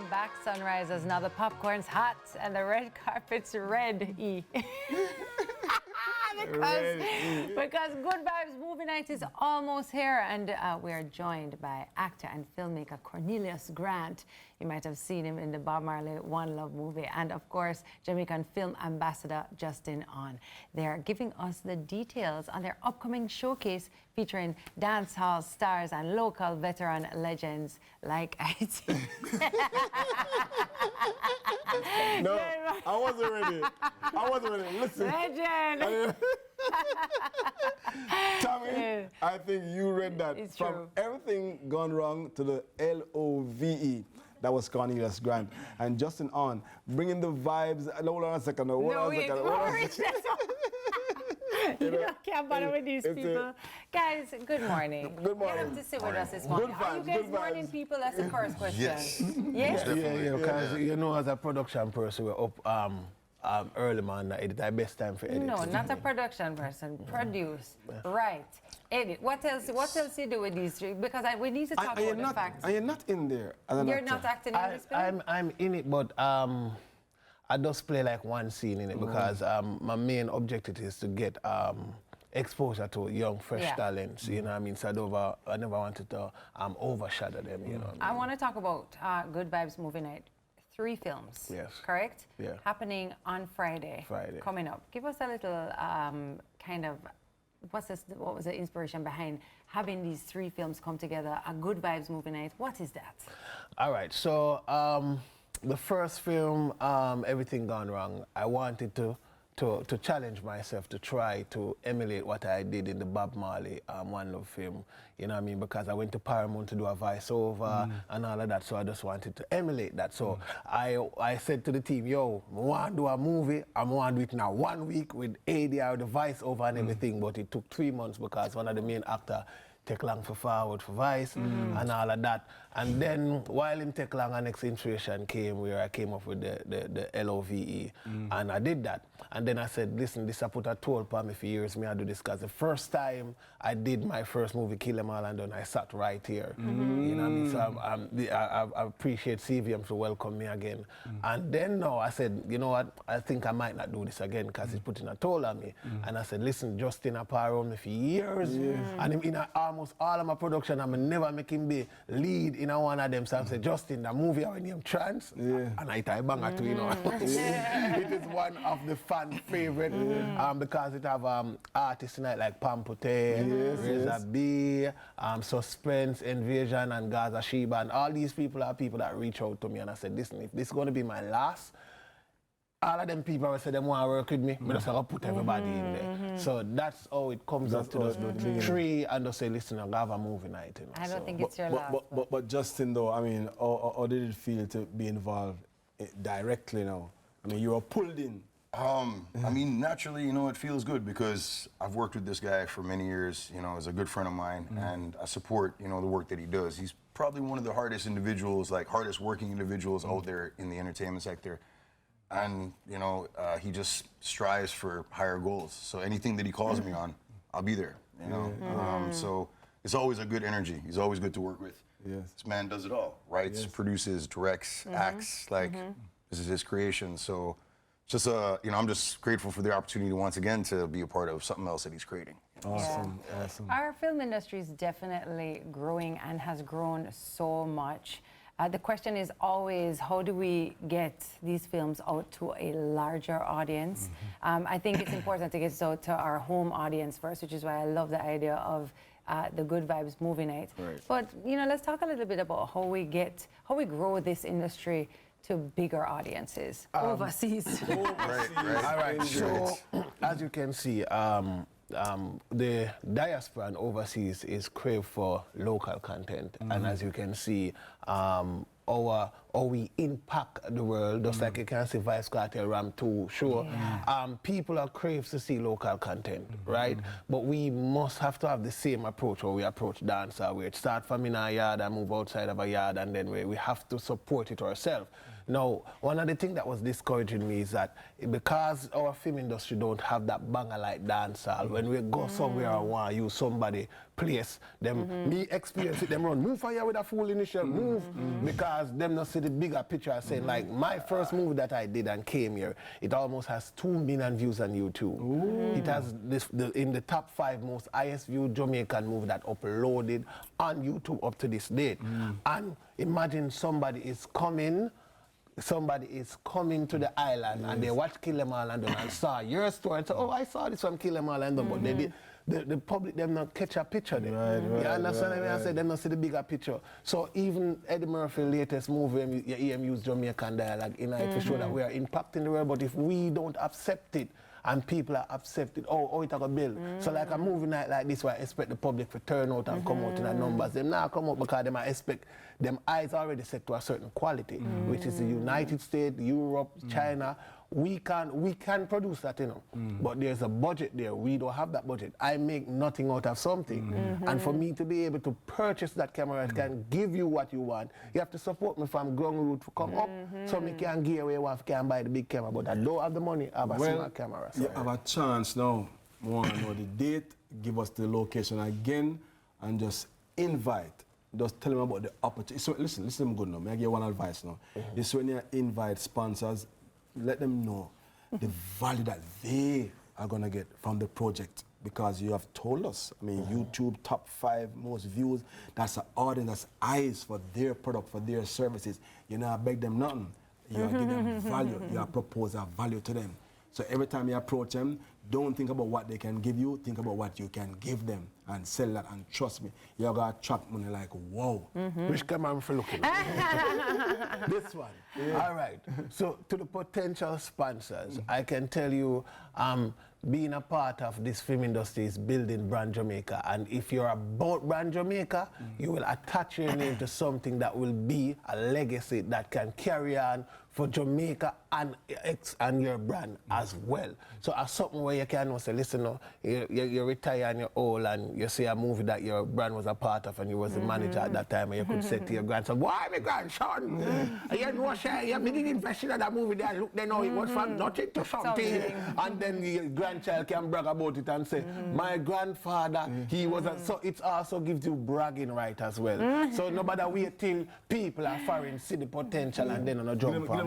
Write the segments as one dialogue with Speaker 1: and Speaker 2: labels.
Speaker 1: Welcome back, Sunrisers. Now the popcorn's hot and the red carpet's red-y. because Good Vibes Movie Night is almost here, and we are joined by actor and filmmaker Cornelius Grant. You might have seen him in the Bob Marley One Love movie, and of course Jamaican film ambassador Justin On. They're giving us the details on their upcoming showcase featuring dancehall stars and local veteran legends like IT.
Speaker 2: No, I wasn't ready. I wasn't ready. Listen.
Speaker 1: Legend.
Speaker 2: Tami, I think you read that.
Speaker 1: It's
Speaker 2: From
Speaker 1: true.
Speaker 2: Everything Gone Wrong to the L-O-V-E. That was Cornelius Grant. And Justin On, bringing the vibes. Hold on a second. Hold on a second.
Speaker 1: You can't bother with these people. Guys, good morning.
Speaker 2: Good morning.
Speaker 1: You have to sit with us this morning.
Speaker 2: Good
Speaker 1: Are you
Speaker 2: vibes,
Speaker 1: guys
Speaker 2: good
Speaker 1: morning
Speaker 2: vibes.
Speaker 1: people? That's the first question.
Speaker 3: Yes.
Speaker 1: Yes?
Speaker 3: Yeah, because you know, as a production person, we're up early, man. Edit, our best time for edit.
Speaker 1: No, not a production person. Produce. Right. Edit. What else you do with these three? Because we need to talk about the facts.
Speaker 2: Are you not in there? As an
Speaker 1: You're
Speaker 2: actor?
Speaker 1: not acting in this film?
Speaker 3: I'm in it, but I just play like one scene in it because my main objective is to get exposure to young, fresh talents. You know what I mean? So I never wanted to overshadow them. You know what I mean?
Speaker 1: I want to talk about Good Vibes Movie Night. 3 films,
Speaker 3: Yes.
Speaker 1: correct?
Speaker 3: Yeah.
Speaker 1: Happening on Friday.
Speaker 3: Friday.
Speaker 1: Coming up. Give us a little kind of, what was the inspiration behind having these 3 films come together, a Good Vibes Movie Night? What is that?
Speaker 3: All right, so the first film, Everything Gone Wrong, I wanted to challenge myself to try to emulate what I did in the Bob Marley One Love film, you know what I mean? Because I went to Paramount to do a voiceover and all of that, so I just wanted to emulate that. So I said to the team, yo, I want to do a movie, I want to do it now 1 week with ADR, the voiceover and everything, but it took 3 months because one of the main actors take long for forward for Vybz and all of that. And then while him take long, our next inspiration came where I came up with the L-O-V-E. And I did that. And then I said, listen, this I put a toll upon me for years, me I do this, because the first time I did my first movie, Kill 'Em All and Done, I sat right here. You know what I mean? So I appreciate CVM to welcome me again. And then now I said, you know what, I think I might not do this again because it's putting a toll on me. And I said, listen, Justin up around me for years. And him in almost all of my production, I'm never make him be lead in one of them. So I said, Justin, the movie I name Trans, and I tie banger too, you know. It is one of the fan favorite because it have artists in it like Pampute, Reza B, Suspense, Invasion, and Gaza Sheba, and all these people are people that reach out to me, and I said, listen, if this is going to be my last, all of them people I said they want to work with me, but I just put everybody in there. So that's how it comes up to those 3 and just say, listen, I'll have a movie night. You know,
Speaker 1: I don't think it's your last.
Speaker 2: But Justin, though, I mean, how did it feel to be involved directly now? I mean, you were pulled in.
Speaker 4: I mean, naturally, you know, it feels good because I've worked with this guy for many years, you know, as a good friend of mine, and I support, you know, the work that he does. He's probably one of the hardest individuals, like hardest working individuals out there in the entertainment sector. And, you know, he just strives for higher goals. So anything that he calls me on, I'll be there, you know. So it's always a good energy. He's always good to work with.
Speaker 2: Yes.
Speaker 4: This man does it all. Writes, produces, directs, acts, like this is his creation. So just, you know, I'm just grateful for the opportunity once again to be a part of something else that he's creating.
Speaker 2: Awesome, awesome.
Speaker 1: Our film industry is definitely growing and has grown so much. The question is always, how do we get these films out to a larger audience? I think it's important to get it out to our home audience first, which is why I love the idea of the Good Vibes Movie Night.
Speaker 2: Right.
Speaker 1: But, you know, let's talk a little bit about how we grow this industry to bigger audiences, overseas.
Speaker 4: Right.
Speaker 3: All right, so as you can see, the diaspora and overseas is crave for local content, and as you can see, how we impact the world, just like you can see Vybz Cartel Ram 2 show. People are craves to see local content, right? But we must have to have the same approach where we approach dancer, where it start from in our yard and move outside of our yard, and then we have to support it ourselves. Now, one of the things that was discouraging me is that because our film industry don't have that banger like dancehall, when we go somewhere I want to use somebody place, them me experience it, them run, move fire with a full initial move, because because them not see the bigger picture. I say, like, my first movie that I did and came here, it almost has 2 million views on YouTube. It has in the top 5 most highest viewed Jamaican movie that uploaded on YouTube up to this date. And imagine somebody is coming to the island and they watch Kill 'Em All and Done and saw your story and say, oh, I saw this from Kill 'Em All and Done, but they did. The public, them not catch a picture there. You understand what I say? Them not see the bigger picture. So even Eddie Murphy's latest movie, you hear him use Jamaican dialogue in it to show that we are impacting the world, but if we don't accept it, and people are accepted, oh, it's a bill. So like a movie night like this, where I expect the public to turn out and come out in the numbers. Them now come out because them I expect, them eyes already set to a certain quality, which is the United States, Europe, China. We can produce that, you know, but there's a budget there. We don't have that budget. I make nothing out of something. And for me to be able to purchase that camera, it can give you what you want. You have to support me from ground root to come up, so me can gear away one can buy the big camera, but I don't have the money, I have a small camera. So
Speaker 2: you have a chance now. We want to know the date, give us the location again, and just invite. Just tell them about the opportunity. So listen good now. May I give you one advice now? It's when you invite sponsors, let them know the value that they are going to get from the project, because you have told us, I mean, YouTube top 5 most views, that's an audience, that's eyes for their product, for their services. You know, I beg them nothing. You are giving them value. You are proposing value to them. So every time you approach them, don't think about what they can give you, think about what you can give them and sell that, and trust me, you're going to attract money like, whoa.
Speaker 3: Which camera am I looking at? This one. All right. So to the potential sponsors, I can tell you, being a part of this film industry is building Brand Jamaica. And if you're about Brand Jamaica, you will attach your name to something that will be a legacy that can carry on for Jamaica and your brand as well. So as something where you can say, listen, no, you retire and you're old and you see a movie that your brand was a part of and you was the manager at that time, and you could say to your grandson, why my grandson? You know, you didn't invest in that movie there, look, they know it was from nothing to something. And then your grandchild can brag about it and say, my grandfather, he was a, so it also gives you bragging right as well. So no matter wait till people are foreign, see the potential and then on a jump on board.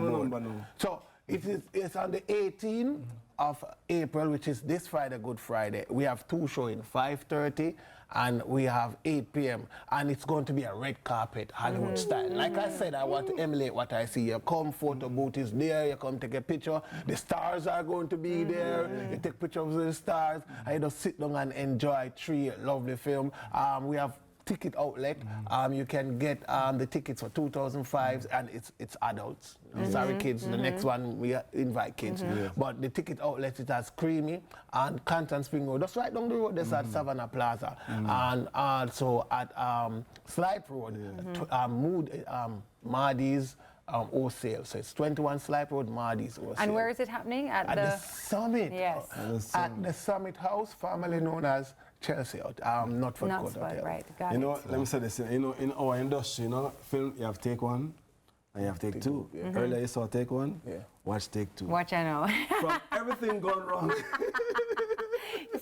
Speaker 3: So it's on the 18th of April, which is this Friday, Good Friday. We have 2 showings, 5:30 and we have 8 p.m. And it's going to be a red carpet, Hollywood style. Like I said, I want to emulate what I see. You come, photo booth is there, you come take a picture. The stars are going to be there. You take pictures of the stars. I just sit down and enjoy 3 lovely films. We have ticket outlet. You can get the tickets for 2005, and it's adults. Sorry kids, the next one we invite kids. But the ticket outlet, it has Creamy and Canton Spring Road. Just right down the road, there's at Savannah Plaza. And also at Slipe Road, Mardy's wholesale. So it's 21 Slipe Road, Mardy's wholesale.
Speaker 1: And where is it happening? At
Speaker 3: the Summit.
Speaker 1: Yes.
Speaker 3: At the Summit House, formerly known as Chelsea, not for
Speaker 1: right, got
Speaker 2: you know,
Speaker 1: it.
Speaker 2: let me say this, you know, in our industry, you know, film, you have take 1 and you have take 2. Earlier you saw take 1, watch take 2.
Speaker 1: Watch, I know.
Speaker 2: From everything gone wrong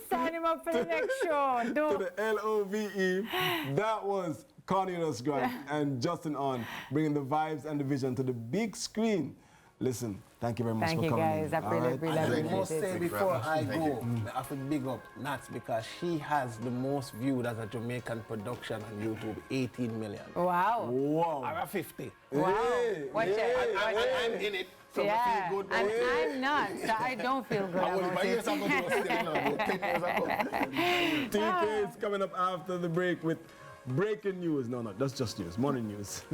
Speaker 1: Sign him up for the next show.
Speaker 2: to the LOVE, that was Cornelius Grant and Justin On, bringing the vibes and the vision to the big screen. Listen, thank you very much for coming.
Speaker 1: Thank you guys, I really
Speaker 3: I
Speaker 1: appreciate
Speaker 3: must
Speaker 1: it.
Speaker 3: say before I go, I have to big up Nats because she has the most viewed as a Jamaican production on YouTube, 18 million.
Speaker 1: Wow.
Speaker 3: Or 50.
Speaker 1: Wow.
Speaker 2: Hey,
Speaker 1: Watch it.
Speaker 3: I'm in it, so
Speaker 1: Yeah,
Speaker 3: I feel good.
Speaker 1: and I'm not, so I don't feel good about it.
Speaker 2: TK is coming up after the break with breaking news. No, that's just news, morning news.